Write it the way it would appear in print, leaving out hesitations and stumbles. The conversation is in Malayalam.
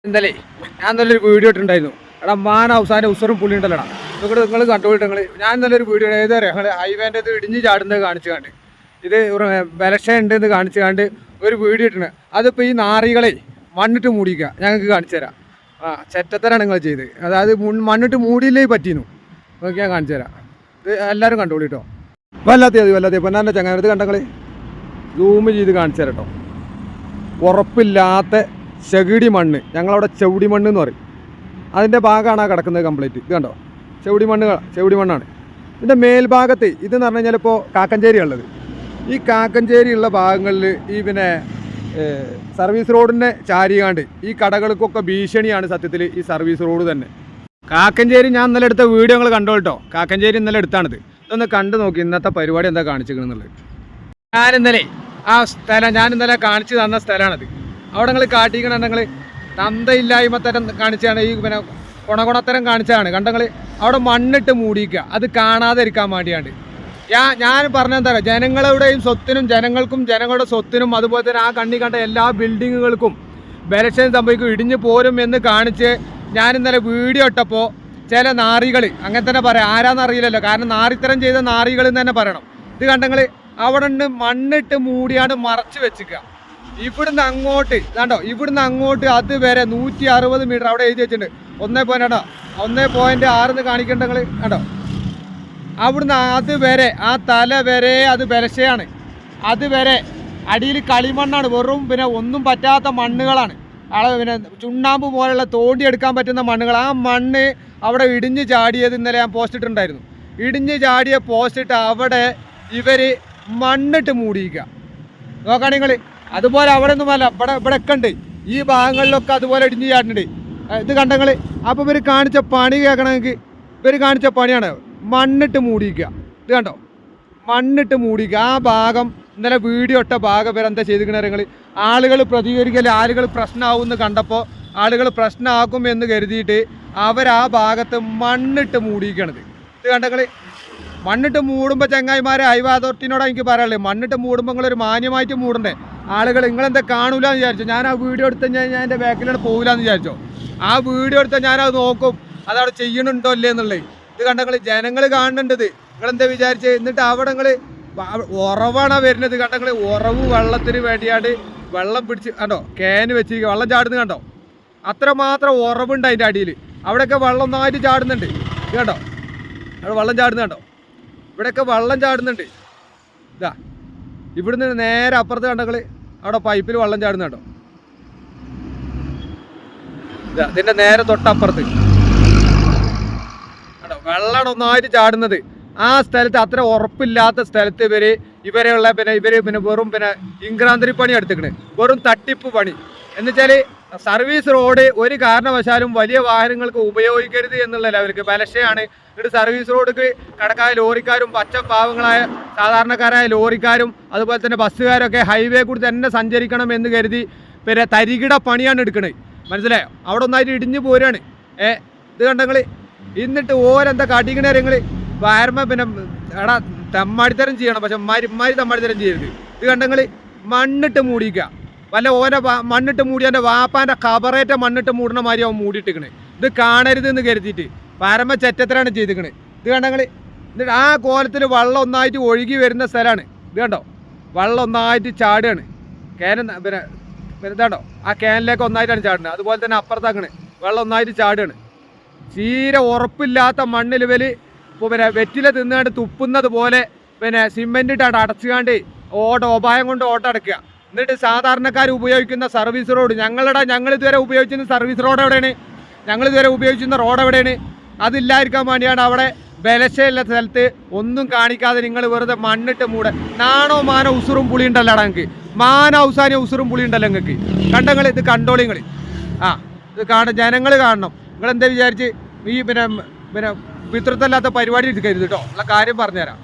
എന്തായാലേ ഞാൻ നല്ലൊരു വീഡിയോ ഇട്ടുണ്ടായിരുന്നു. എടാ മാൻ അവസാനം ഉസറും പുള്ളി ഉണ്ടല്ലോടാ. ഇവിടെ നിങ്ങൾ കണ്ടുപോയിട്ട് ഞാൻ നല്ലൊരു വീഡിയോ ഏതാ ഞങ്ങൾ ഹൈവേൻ്റെ ഇത് ഇടിഞ്ഞ് ചാടുന്നത് കാണിച്ചു കണ്ട് ഇത് ബലക്ഷ ഉണ്ടെന്ന് കാണിച്ചു കണ്ട് ഒരു വീഡിയോ ഇട്ടുണ്ട്. അതിപ്പോൾ ഈ നാറികളെ മണ്ണിട്ട് മൂടിക്കുക ഞങ്ങൾക്ക് കാണിച്ചു തരാം. ചെറ്റത്തരാണ് നിങ്ങൾ ചെയ്ത്. അതായത് മണ്ണിട്ട് മൂടിയില്ലേ പറ്റീന്നു നോക്കി ഞാൻ കാണിച്ചു തരാം. ഇത് എല്ലാവരും കണ്ടോളി കേട്ടോ. വല്ലാത്തത് പൊന്നാൻ്റെ ചങ്ങാനത്ത് കണ്ടങ്ങൾ സൂം ചെയ്ത് കാണിച്ചു തരാം കേട്ടോ. ഉറപ്പില്ലാത്ത ചകിടി മണ്ണ്, ഞങ്ങളവിടെ ചവിടി മണ്ണ് എന്ന് പറയും. അതിൻ്റെ ഭാഗമാണ് ആ കിടക്കുന്നത് കംപ്ലീറ്റ്. ഇത് കണ്ടോ, ചവിടി മണ്ണാണ്. ഇതിൻ്റെ മേൽഭാഗത്ത് ഇതെന്ന് പറഞ്ഞു കഴിഞ്ഞാൽ ഇപ്പോൾ കാക്കഞ്ചേരി ഉള്ളത്. ഈ കാക്കഞ്ചേരി ഉള്ള ഭാഗങ്ങളിൽ ഈ സർവീസ് റോഡിനെ ചാരിയാണ്ട് ഈ കടകൾക്കൊക്കെ ഭീഷണിയാണ് സത്യത്തിൽ ഈ സർവീസ് റോഡ് തന്നെ. കാക്കഞ്ചേരി ഞാൻ ഇന്നലെ എടുത്ത വീഡിയോ നിങ്ങൾ കണ്ടോ കേട്ടോ. കാക്കഞ്ചേരി ഇന്നലെ എടുത്താണിത്. ഇതൊന്ന് കണ്ടു നോക്കി ഇന്നത്തെ പരിപാടി എന്താ കാണിച്ചിരിക്കുന്നുള്ളത്. ഞാൻ ഇന്നലെ കാണിച്ചു തന്ന സ്ഥലമാണത്. അവിടെ നിങ്ങൾ കാട്ടിക്കണ നിങ്ങൾ തന്തയില്ലായ്മ തരം കാണിച്ചാണ്, ഈ ഗുണഗുണത്തരം കാണിച്ചാണ് കണ്ടങ്ങൾ. അവിടെ മണ്ണിട്ട് മൂടിക്കുക, അത് കാണാതെ ഇരിക്കാൻ വേണ്ടിയാണ്. ഞാൻ പറഞ്ഞെന്താ പറയുക, ജനങ്ങളുടെയും സ്വത്തിനും ജനങ്ങളുടെ സ്വത്തിനും അതുപോലെ തന്നെ ആ കണ്ണി കണ്ട എല്ലാ ബിൽഡിങ്ങുകൾക്കും ബലക്ഷയം സംഭവിക്കും, ഇടിഞ്ഞു പോരും എന്ന് കാണിച്ച് ഞാൻ ഇന്നലെ വീഡിയോ ഇട്ടപ്പോൾ ചില നാറികൾ അങ്ങനെ തന്നെ പറയാം. ആരാന്നറിയില്ലല്ലോ, കാരണം നാറിത്തരം ചെയ്ത നാറികൾ എന്ന് തന്നെ പറയണം. ഇത് കണ്ടങ്ങൾ അവിടെ നിന്ന് മണ്ണിട്ട് മൂടിയാണ് മറച്ച് വെച്ചിക്കുക. ഇവിടുന്ന് അങ്ങോട്ട് അതുവരെ 160 മീറ്റർ അവിടെ എഴുതി വെച്ചിട്ടുണ്ട്. 1.6 കാണിക്കേണ്ടങ്ങൾ കണ്ടോ. അവിടുന്ന് അതുവരെ ആ തല വരെ അത് ബലശയാണ്. അതുവരെ അടിയിൽ കളിമണ്ണാണ്, വെറും ഒന്നും പറ്റാത്ത മണ്ണുകളാണ്. ചുണ്ണാമ്പ് പോലുള്ള തോണ്ടിയെടുക്കാൻ പറ്റുന്ന മണ്ണുകൾ. ആ മണ്ണ് അവിടെ ഇടിഞ്ഞ് ചാടിയത് ഇന്നലെ ഞാൻ പോസ്റ്റ് ഇട്ടിട്ടുണ്ടായിരുന്നു. ഇടിഞ്ഞ് ചാടിയ പോസ്റ്റ് ഇട്ട് അവിടെ ഇവർ മണ്ണിട്ട് മൂടിയിക്കുക. നോക്കുകയാണെങ്കിൽ നിങ്ങൾ അതുപോലെ അവിടെ ഒന്നുമല്ല, ഇവിടെ ഒക്കെ ഉണ്ട്, ഈ ഭാഗങ്ങളിലൊക്കെ അതുപോലെ ഇടിഞ്ഞ് ചാടുന്നുണ്ട്. ഇത് കണ്ടങ്ങൾ. അപ്പോൾ ഇവർ കാണിച്ച പണി കേൾക്കണമെങ്കിൽ ഇവർ കാണിച്ച പണിയാണ് മണ്ണിട്ട് മൂടിക്കുക. ഇത് കണ്ടോ, മണ്ണിട്ട് മൂടിക്കുക. ആ ഭാഗം ഇന്നലെ വീഡിയോ ഇട്ട ഭാഗം ഇവരെന്താ ചെയ്തിരിക്കണ നിങ്ങൾ, ആളുകൾ പ്രതികരിക്കല്, ആളുകൾ പ്രശ്നമാകുമെന്ന് കണ്ടപ്പോൾ ആളുകൾ പ്രശ്നമാക്കും എന്ന് കരുതിയിട്ട് ആ ഭാഗത്ത് മണ്ണിട്ട് മൂടിയിരിക്കണത്. ഇത് കണ്ടങ്ങൾ. മണ്ണിട്ട് മൂടുമ്പോൾ ചങ്ങായിമാരെ ഹൈവേ അതോറിറ്റിനോട് എനിക്ക് പറയാനുള്ളത്, മണ്ണിട്ട് മൂടുമ്പോൾ നിങ്ങളൊരു മാന്യമായിട്ട് മൂടണ്ടേ. ആളുകൾ നിങ്ങളെന്താ കാണൂല എന്ന് വിചാരിച്ചോ. ഞാൻ ആ വീഡിയോ എടുത്ത് ഞാൻ എൻ്റെ ബാക്കിലാണ് പോകില്ല എന്ന് വിചാരിച്ചോ. ആ വീഡിയോ എടുത്താൽ ഞാനത് നോക്കും അതവിടെ ചെയ്യണുണ്ടോ ഇല്ലേ എന്നുള്ളത്. ഇത് കണ്ടങ്ങൾ, ജനങ്ങൾ കാണുന്നുണ്ടത്. നിങ്ങളെന്താ വിചാരിച്ചത്? എന്നിട്ട് അവിടെ നിങ്ങൾ ഉറവാണ് വരുന്നത് കണ്ടങ്ങൾ. ഉറവ് വെള്ളത്തിന് വേണ്ടിയാണ്ട് വെള്ളം പിടിച്ച് കണ്ടോ, ക്യാന് വെച്ചിരിക്കുക, വെള്ളം ചാടുന്നത് കണ്ടോ. അത്രമാത്രം ഉറവുണ്ട് അതിൻ്റെ അടിയിൽ. അവിടെയൊക്കെ വെള്ളം ഒന്നായിട്ട് ചാടുന്നുണ്ട്. ഇത് കണ്ടോ, അവിടെ വെള്ളം ചാടുന്നത് കണ്ടോ. ഇവിടെയൊക്കെ വെള്ളം ചാടുന്നുണ്ട്. ഇതാ ഇവിടുന്ന് നേരെ അപ്പുറത്ത് കണ്ടങ്ങൾ, അവിടെ പൈപ്പിൽ വെള്ളം ചാടുന്ന കേട്ടോ. ഇതാ ഇതിൻ്റെ നേരെ തൊട്ടപ്പുറത്ത് കേട്ടോ വെള്ളമാണ് ഒന്നായിട്ട് ചാടുന്നത്. ആ സ്ഥലത്ത് അത്ര ഉറപ്പില്ലാത്ത സ്ഥലത്ത് ഇവരെയുള്ള വെറും ഇൻഗ്രാന്തരി പണി എടുത്തിക്കണ്, വെറും തട്ടിപ്പ് പണി. എന്നുവെച്ചാൽ സർവീസ് റോഡ് ഒരു കാരണവശാലും വലിയ വാഹനങ്ങൾക്ക് ഉപയോഗിക്കരുത് എന്നുള്ള ലെവലിക്ക് ബലക്ഷയാണ്. എന്നിട്ട് സർവീസ് റോഡിക്ക് കടക്കായ ലോറിക്കാരും പച്ചപ്പാവങ്ങളായ സാധാരണക്കാരായ ലോറിക്കാരും അതുപോലെ തന്നെ ബസ്സുകാരൊക്കെ ഹൈവേ കൂടി തന്നെ സഞ്ചരിക്കണം എന്ന് കരുതി തരികിട പണിയാണ് എടുക്കണത്. മനസ്സിലായോ? അവിടെ ഒന്നായിട്ട് ഇടിഞ്ഞു പോരാണ്. ഇത് കണ്ടങ്ങൾ. എന്നിട്ട് ഓരെന്താ കാട്ടിക്കണേ നിങ്ങൾ, വയർമ എടാ തമ്മാടിത്തരം ചെയ്യണം, പക്ഷെ ഇമ്മാരി തമ്മാടിത്തരം ചെയ്യരുത്. ഇത് കണ്ടങ്ങൾ. മണ്ണിട്ട് മൂടിക്കുക, വല്ല മണ്ണിട്ട് മൂടി എൻ്റെ വാപ്പാൻ്റെ കബറേറ്റ മണ്ണിട്ട് മൂടണ മാതിരി അവൻ മൂടിയിട്ടിക്കണേ. ഇത് കാണരുത് എന്ന് കരുതിയിട്ട് പരമ ചെറ്റത്തിലാണ് ചെയ്തിക്കണേ. ഇത് കണ്ടങ്ങൾ. എന്നിട്ട് ആ കോലത്തിൽ വെള്ളം ഒന്നായിട്ട് ഒഴുകി വരുന്ന സ്ഥലമാണ്. ഇത് കണ്ടോ, വെള്ളം ഒന്നായിട്ട് ചാടുകയാണ്. ഇതാണ്ടോ, ആ ക്യാനിലേക്ക് ഒന്നായിട്ടാണ് ചാടുന്നത്. അതുപോലെ തന്നെ അപ്പുറത്താക്കണ് വെള്ളം ഒന്നായിട്ട് ചാടുകയാണ്. തീരെ ഉറപ്പില്ലാത്ത മണ്ണിൽ ഇപ്പോൾ വെറ്റില തിന്നാണ്ട് തുപ്പുന്നത് പോലെ സിമെൻ്റ് ഇട്ടാണ്ട് അടച്ചുകാണ്ട് ഉപായം കൊണ്ട് ഓട്ടടക്കുക. എന്നിട്ട് സാധാരണക്കാർ ഉപയോഗിക്കുന്ന സർവീസ് റോഡ് ഞങ്ങൾ ഇതുവരെ ഉപയോഗിക്കുന്ന സർവീസ് റോഡ് എവിടെയാണ്, ഞങ്ങൾ ഇതുവരെ ഉപയോഗിക്കുന്ന റോഡ് എവിടെയാണ്? അതില്ലാതിരിക്കാൻ വേണ്ടിയാണ് അവിടെ ബലശയുള്ള സ്ഥലത്ത് ഒന്നും കാണിക്കാതെ നിങ്ങൾ വെറുതെ മണ്ണിട്ട് മൂടെ. നാണോ മാനോ ഉസുറും പുളി ഉണ്ടല്ലോ നിങ്ങൾക്ക്, മാനോ അവസാനം ഉസുറും പുളി ഉണ്ടല്ലോ നിങ്ങൾക്ക്. കണ്ടങ്ങൾ. ഇത് കണ്ടോളിങ്ങൾ. ഇത് ജനങ്ങൾ കാണണം. നിങ്ങളെന്താ വിചാരിച്ച് ഈ പിതൃത്വമില്ലാത്ത പരിപാടി എടുക്കരുത് കേട്ടോ. ഉള്ള കാര്യം പറഞ്ഞുതരാം.